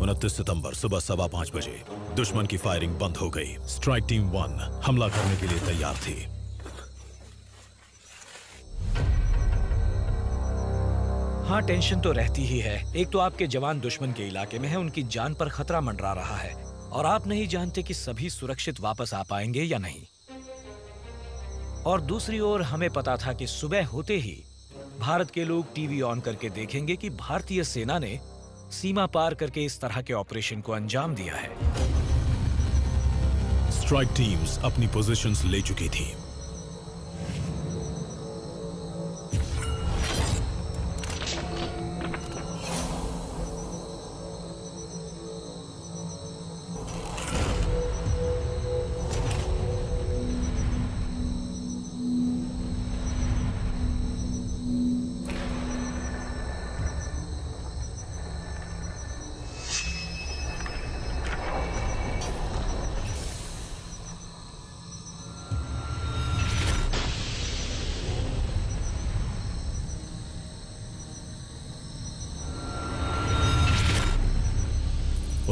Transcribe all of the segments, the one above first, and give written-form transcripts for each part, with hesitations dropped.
29 सितंबर सुबह 5:15 बजे दुश्मन की फायरिंग बंद हो गई। स्ट्राइक टीम 1 हमला करने के लिए तैयार थी। हाँ, टेंशन तो रहती ही है। एक तो आपके जवान दुश्मन के इलाके में है, उनकी जान पर खतरा मंडरा रहा है और आप नहीं जानते कि सभी सुरक्षित वापस आ पाएंगे या नहीं। और दूसरी ओर हमें पता था कि सुबह होते ही भारत के लोग टीवी ऑन करके देखेंगे कि भारतीय सेना ने सीमा पार करके इस तरह के ऑपरेशन को अंजाम दिया है। स्ट्राइक टीम्स अपनी पोजीशंस ले चुकी थी।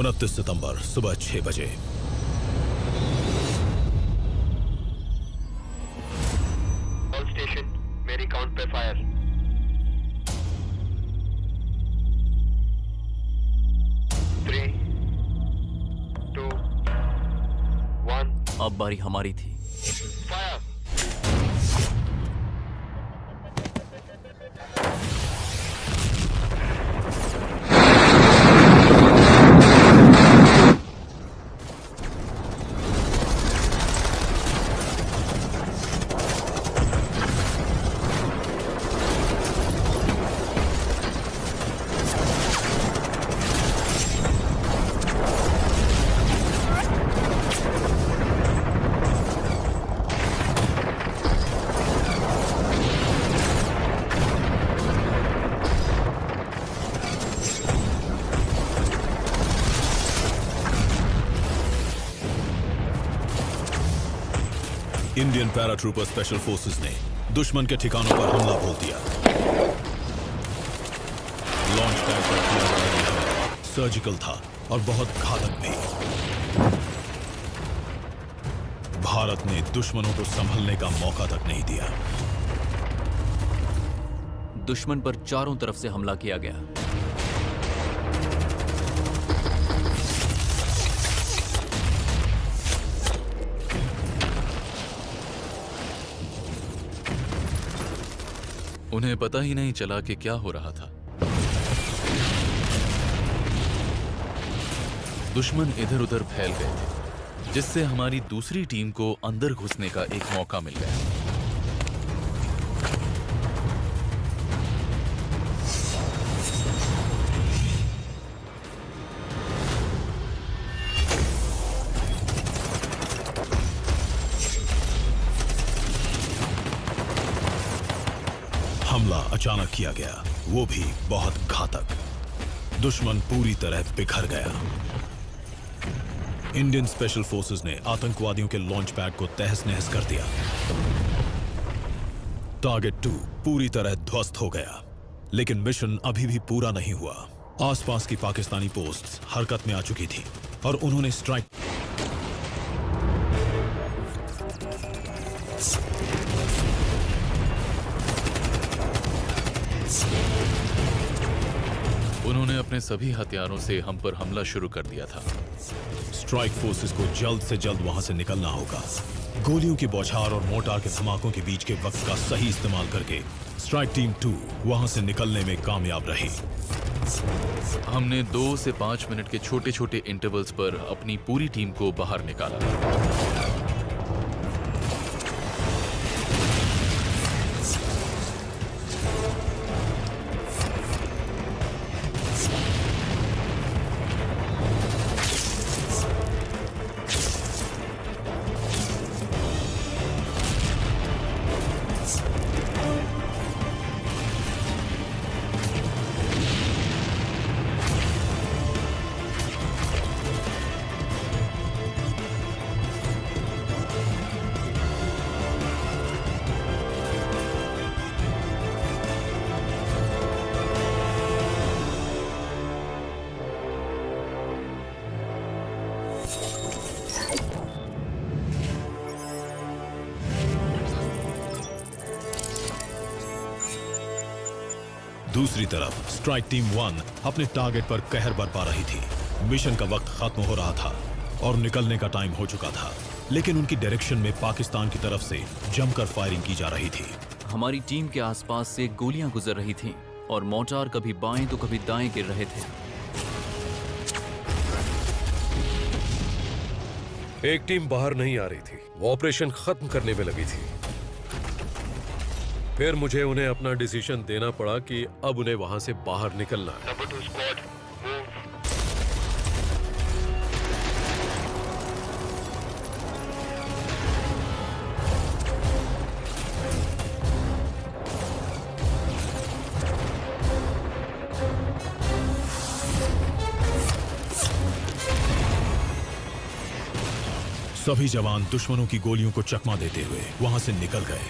उनतीस सितंबर सुबह 6 बजे ऑल स्टेशन, मेरी काउंट पे फायर। 3, 2, 1। अब बारी हमारी थी। Fire. Indian paratrooper special forces ने दुश्मन के ठिकानों पर हमला बोल दिया। लॉन्च पैड पर किया गया यह हमला सर्जिकल था और बहुत घातक भी। भारत ने दुश्मनों को संभलने का मौका तक नहीं दिया। दुश्मन पर चारों तरफ से हमला किया गया। उन्हें पता ही नहीं चला कि क्या हो रहा था। दुश्मन इधर उधर फैल गए थे, जिससे हमारी दूसरी टीम को अंदर घुसने का एक मौका मिल गया। हमला अचानक किया गया, वो भी बहुत घातक। दुश्मन पूरी तरह बिखर गया। इंडियन स्पेशल फोर्सेस ने आतंकवादियों के लॉन्च पैड को तहस नहस कर दिया। टारगेट 2 पूरी तरह ध्वस्त हो गया, लेकिन मिशन अभी भी पूरा नहीं हुआ। आसपास की पाकिस्तानी पोस्ट्स हरकत में आ चुकी थी और उन्होंने स्ट्राइक उन्होंने अपने सभी हथियारों से हम पर हमला शुरू कर दिया था। स्ट्राइक फोर्सेस को जल्द से जल्द वहां से निकलना होगा। गोलियों की बौछार और मोर्टार के धमाकों के बीच के वक्त का सही इस्तेमाल करके स्ट्राइक टीम 2 वहां से निकलने में कामयाब रही। हमने 2 से 5 मिनट के छोटे छोटे इंटरवल्स पर अपनी पूरी टीम को बाहर निकाला। दूसरी तरफ स्ट्राइक टीम 1 अपने टारगेट पर कहर बरपा रही थी। मिशन का वक्त खत्म हो रहा था और निकलने का टाइम हो चुका था, लेकिन उनकी डायरेक्शन में पाकिस्तान की तरफ से जमकर फायरिंग की जा रही थी। हमारी टीम के आसपास से गोलियां गुजर रही थीं और मोर्टार कभी बाएं तो कभी दाएं गिर रहे थे। एक टीम बाहर नहीं आ रही थी, वो ऑपरेशन खत्म करने में लगी थी। फिर मुझे उन्हें अपना डिसीजन देना पड़ा कि अब उन्हें वहां से बाहर निकलना है। Number 2 squad, move. सभी जवान दुश्मनों की गोलियों को चकमा देते हुए वहां से निकल गए।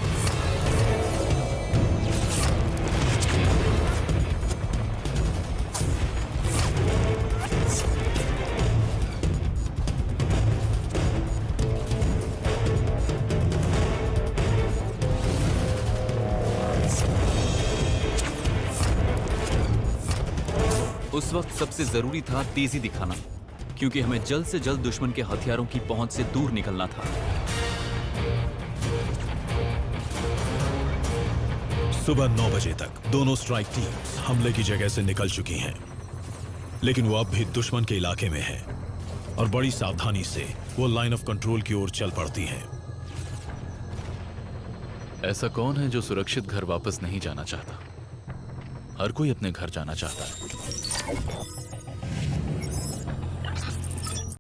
उस वक्त सबसे जरूरी था तेजी दिखाना, क्योंकि हमें जल्द से जल्द दुश्मन के हथियारों की पहुंच से दूर निकलना था। सुबह 9 बजे तक दोनों स्ट्राइक टीम्स हमले की जगह से निकल चुकी हैं, लेकिन वो अब भी दुश्मन के इलाके में हैं और बड़ी सावधानी से वो लाइन ऑफ कंट्रोल की ओर चल पड़ती हैं। ऐसा कौन है जो सुरक्षित घर वापस नहीं जाना चाहता? हर कोई अपने घर जाना चाहता है।